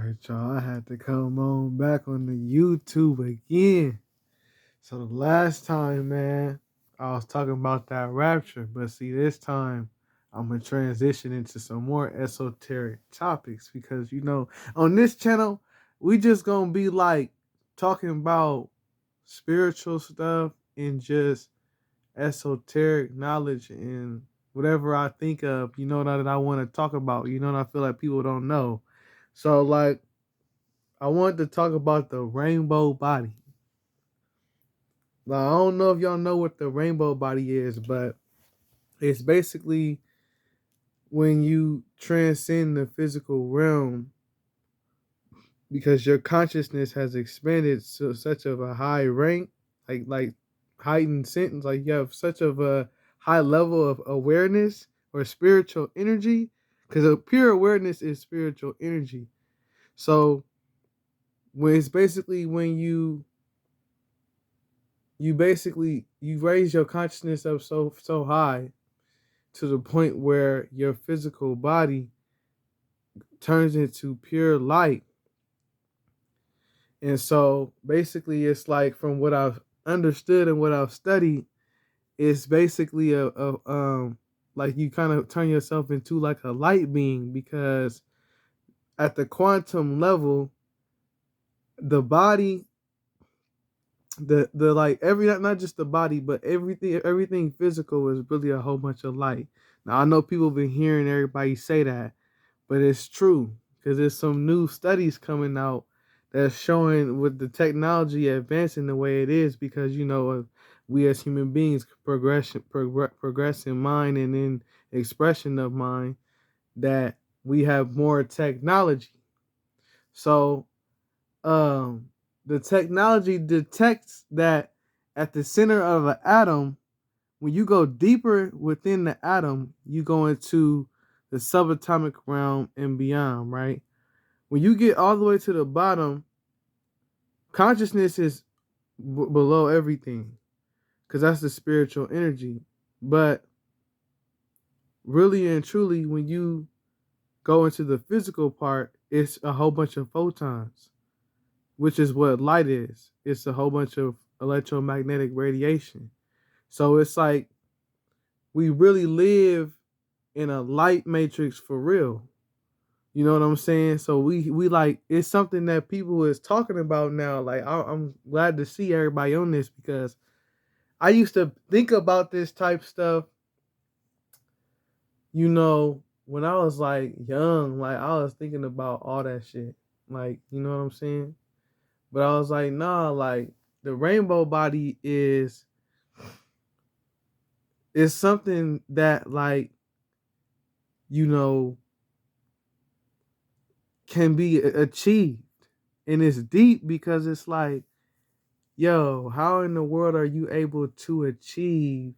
Alright, y'all. I had to come on back on the YouTube again. So the last time, man, I was talking about that rapture, but see, this time I'm gonna transition into some more esoteric topics because on this channel we just gonna be like talking about spiritual stuff and just esoteric knowledge and whatever I think of, that I want to talk about, and I feel like people don't know. So like I wanted to talk about the rainbow body. Now, I don't know if y'all know what the rainbow body is, but it's basically when you transcend the physical realm because your consciousness has expanded to such of a high rank, like heightened sentence, like you have such of a high level of awareness or spiritual energy, because a pure awareness is spiritual energy. So when it's basically when you raise your consciousness up so high to the point where your physical body turns into pure light. And so basically it's like, from what I've understood and what I've studied, it's basically like you kind of turn yourself into like a light being, because at the quantum level, the body, the like every, not just the body, but everything physical is really a whole bunch of light. Now I know people have been hearing everybody say that, but it's true, because there's some new studies coming out that's showing, with the technology advancing the way it is, because we as human beings progress in mind and in expression of mind, that we have more technology. So the technology detects that at the center of an atom, when you go deeper within the atom, you go into the subatomic realm and beyond, right? When you get all the way to the bottom, consciousness is below everything, because that's the spiritual energy. But really and truly, when you go into the physical part, it's a whole bunch of photons, which is what light is. It's a whole bunch of electromagnetic radiation. So it's like we really live in a light matrix for real. You know what I'm saying? So we like, it's something that people is talking about now. Like I'm glad to see everybody on this, because I used to think about this type stuff, when I was like young. Like I was thinking about all that shit. Like, you know what I'm saying? But I was like, nah, like the rainbow body is something that, like, you know, can be achieved. And it's deep, because it's like, yo, how in the world are you able to achieve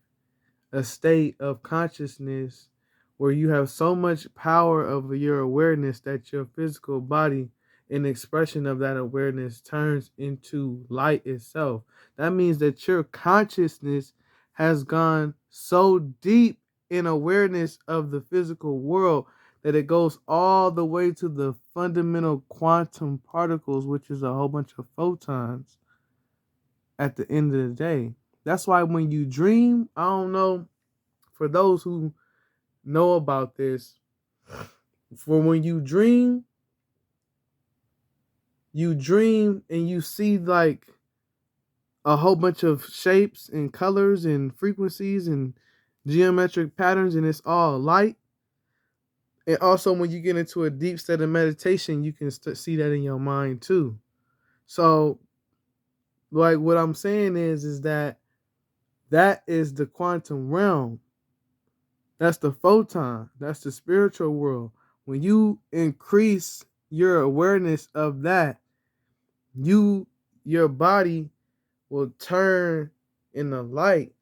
a state of consciousness where you have so much power over your awareness that your physical body, an expression of that awareness, turns into light itself? That means that your consciousness has gone so deep in awareness of the physical world that it goes all the way to the fundamental quantum particles, which is a whole bunch of photons at the end of the day. That's why when you dream, I don't know, for those who know about this, for when you dream and you see like a whole bunch of shapes and colors and frequencies and geometric patterns, and it's all light. And also when you get into a deep state of meditation, you can see that in your mind too. So like what I'm saying is that is the quantum realm. That's the photon. That's the spiritual world. When you increase your awareness of that, your body will turn in the light,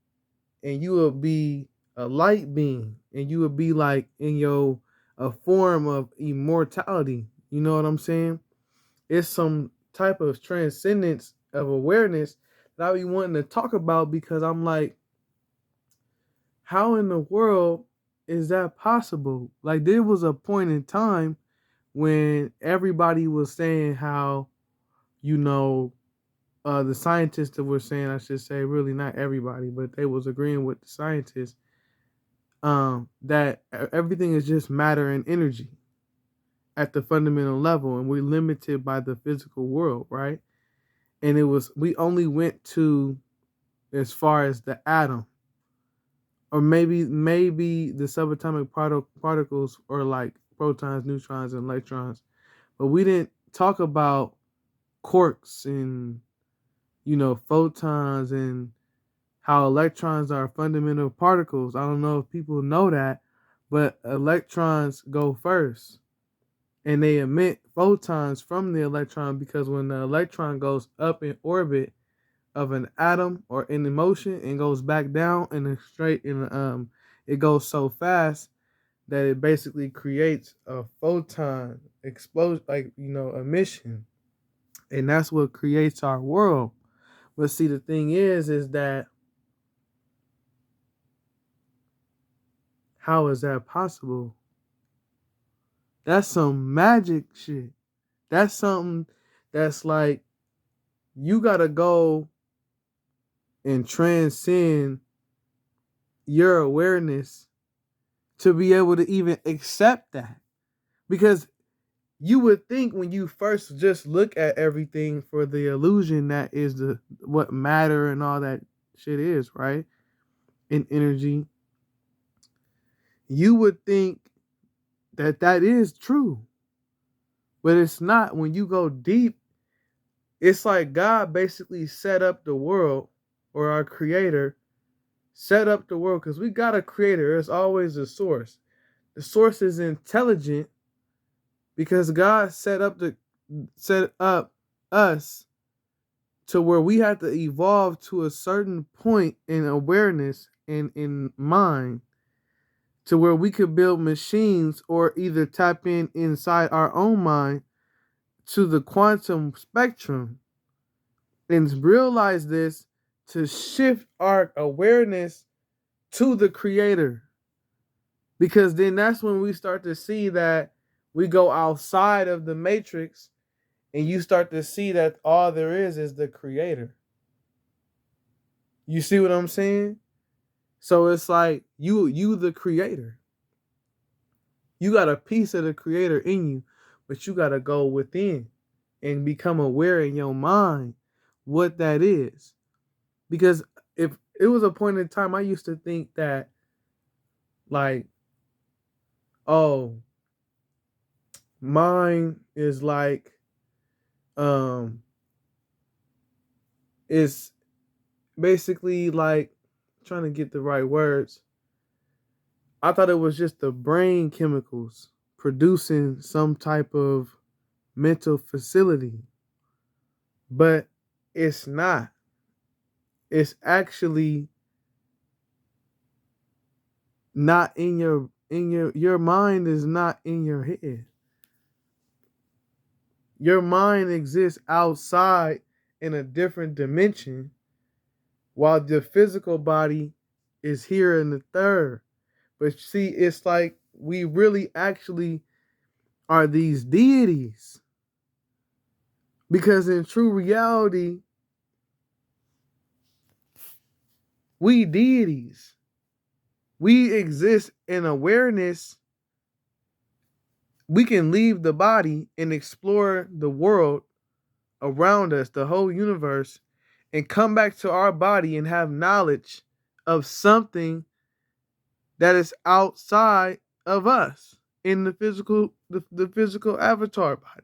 and you will be a light being, and you will be like in a form of immortality. You know what I'm saying? It's some type of transcendence of awareness that I be wanting to talk about, because I'm like, how in the world is that possible? Like, there was a point in time when everybody was saying how, you know, the scientists that were saying, I should say, really not everybody, but they was agreeing with the scientists, that everything is just matter and energy at the fundamental level, and we're limited by the physical world, right? And we only went to as far as the atom, or maybe the subatomic particles, or like protons, neutrons, and electrons, but we didn't talk about quarks and, photons, and how electrons are fundamental particles. I don't know if people know that, but electrons go first, and they emit photons from the electron, because when the electron goes up in orbit of an atom or in motion and goes back down in a straight it goes so fast that it basically creates a photon explosion, like, emission, and that's what creates our world. But see, the thing is that, how is that possible? That's some magic shit. That's something that's like, you gotta go and transcend your awareness to be able to even accept that. Because you would think, when you first just look at everything for the illusion that is what matter and all that shit is, right? In energy, you would think that that is true. But it's not. When you go deep, it's like God basically set up the world, or our creator set up the world, because we got a creator. There's always a source. The source is intelligent, because God set up us to where we have to evolve to a certain point in awareness and in mind, to where we could build machines, or either tap inside our own mind to the quantum spectrum, and realize this, to shift our awareness to the creator. Because then that's when we start to see that we go outside of the matrix, and you start to see that all there is the creator. You see what I'm saying? So it's like, you the creator. You got a piece of the creator in you, but you got to go within and become aware in your mind what that is. Because if it was a point in time, I used to think that, like, oh, mine is like, it's basically like, trying to get the right words. I thought it was just the brain chemicals producing some type of mental facility, but it's not. It's actually not your mind is not in your head. Your mind exists outside in a different dimension, while the physical body is here in the third. But see, it's like we really actually are these deities. Because in true reality, we deities. We exist in awareness. We can leave the body and explore the world around us, the whole universe, and come back to our body and have knowledge of something that is outside of us in the physical avatar body.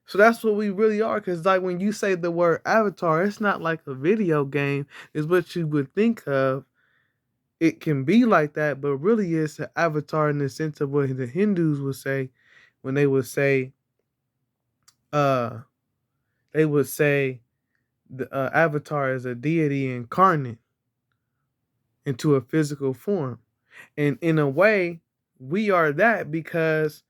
So that's what we really are. Because, like, when you say the word avatar, it's not like a video game, is what you would think of. It can be like that, but really it's an avatar in the sense of what the Hindus would say when uh they would say the avatar is a deity incarnate into a physical form. And in a way, we are that, because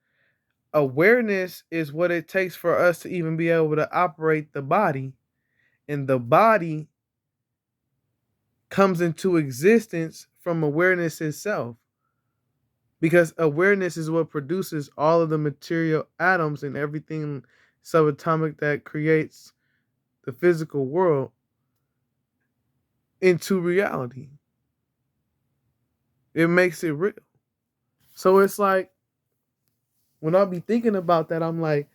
awareness is what it takes for us to even be able to operate the body. And the body comes into existence from awareness itself. because awareness is what produces all of the material atoms and everything subatomic that creates the physical world into reality. It makes it real. So it's like when I be thinking about that, I'm like,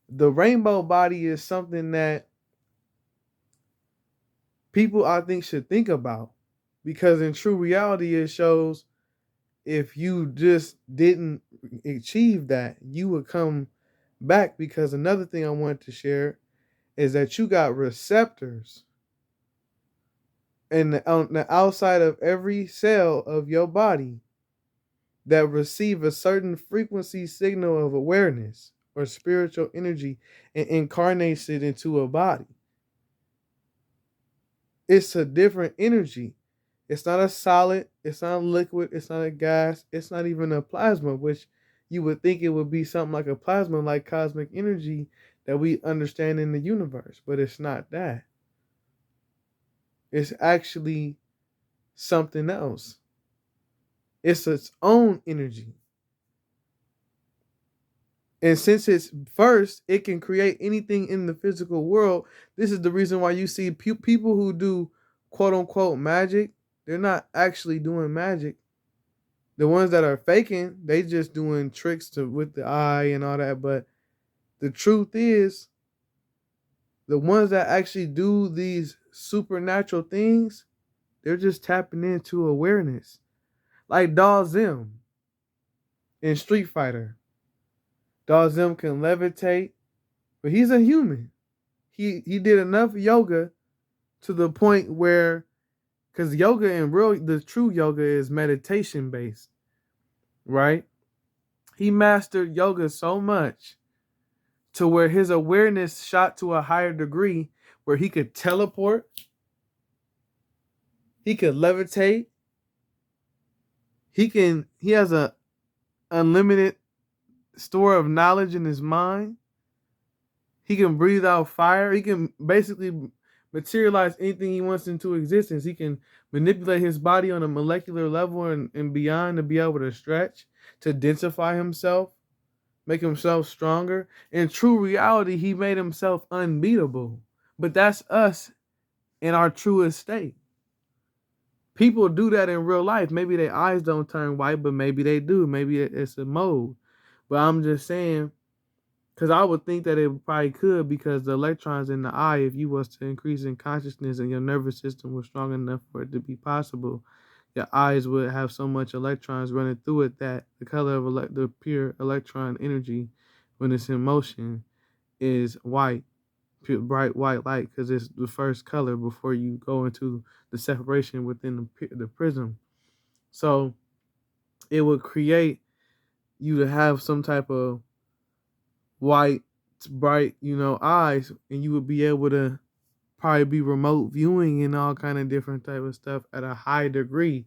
the rainbow body is something that people I think should think about, because in true reality, it shows if you just didn't achieve that, you would come back. Because another thing I wanted to share is that you got receptors on the outside of every cell of your body that receive a certain frequency signal of awareness or spiritual energy and incarnates it into a body. It's a different energy. It's not a solid, it's not a liquid, it's not a gas, it's not even a plasma, which you would think it would be something like a plasma, like cosmic energy that we understand in the universe, but it's not that. It's actually something else. It's its own energy. And since it's first, it can create anything in the physical world. This is the reason why you see people who do quote unquote magic, they're not actually doing magic. The ones that are faking, they just doing tricks with the eye and all that. But the truth is, the ones that actually do these supernatural things, they're just tapping into awareness. Like Zim in Street Fighter. Zim can levitate, but he's a human. He did enough yoga to the point where, because yoga and the true yoga is meditation based, right? He mastered yoga so much to where his awareness shot to a higher degree where he could teleport, he could levitate, he has a unlimited store of knowledge in his mind. He can breathe out fire. He can basically materialize anything he wants into existence. He can manipulate his body on a molecular level and beyond to be able to stretch, to densify himself, make himself stronger. In true reality, he made himself unbeatable. But that's us in our truest state. People do that in real life. Maybe their eyes don't turn white, but maybe they do. Maybe it's a mode. But I'm just saying, because I would think that it probably could, because the electrons in the eye, if you was to increase in consciousness and your nervous system was strong enough for it to be possible, your eyes would have so much electrons running through it that the color of the pure electron energy when it's in motion is white, pure, bright white light, because it's the first color before you go into the separation within the prism. So it would create you to have some type of white, bright, eyes, and you would be able to probably be remote viewing and all kind of different type of stuff at a high degree.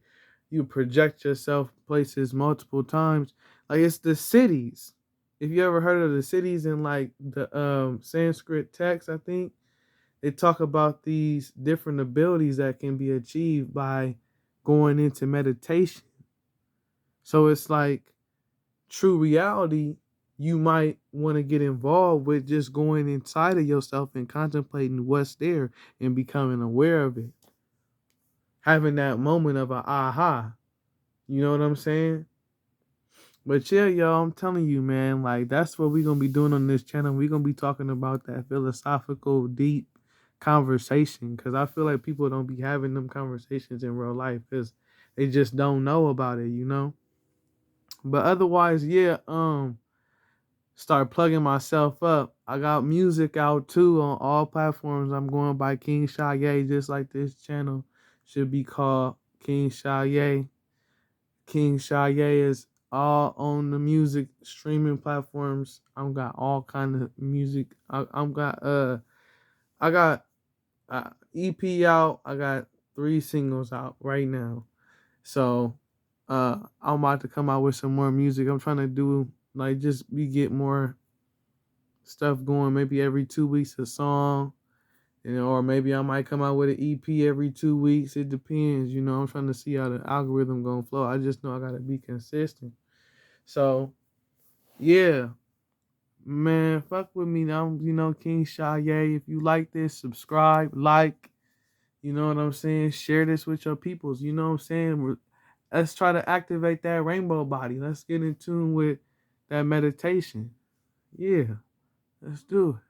You project yourself places multiple times. Like it's the cities. If you ever heard of the cities in like the Sanskrit text, I think they talk about these different abilities that can be achieved by going into meditation. So it's like true reality, you might want to get involved with just going inside of yourself and contemplating what's there and becoming aware of it. Having that moment of a aha. You know what I'm saying? But yeah, y'all, I'm telling you, man, like that's what we're gonna be doing on this channel. We're gonna be talking about that philosophical, deep conversation. Cause I feel like people don't be having them conversations in real life because they just don't know about it. But otherwise, yeah, start plugging myself up. I got music out too on all platforms. I'm going by King Sha-Ye, just like this channel should be called King Sha-Ye. King Sha-Ye is all on the music streaming platforms. I've got all kind of music. I got EP out. I got 3 singles out right now. So I'm about to come out with some more music. I'm trying to do like get more stuff going, maybe every 2 weeks a song, or maybe I might come out with an EP every 2 weeks. It depends, you know. I'm trying to see how the algorithm gonna flow. I just know I gotta be consistent. So yeah, man, fuck with me. I'm, King Sha-Ye. If you like this, subscribe, like, you know what I'm saying? Share this with your peoples. You know what I'm saying? Let's try to activate that rainbow body. Let's get in tune with that meditation. Yeah, let's do it.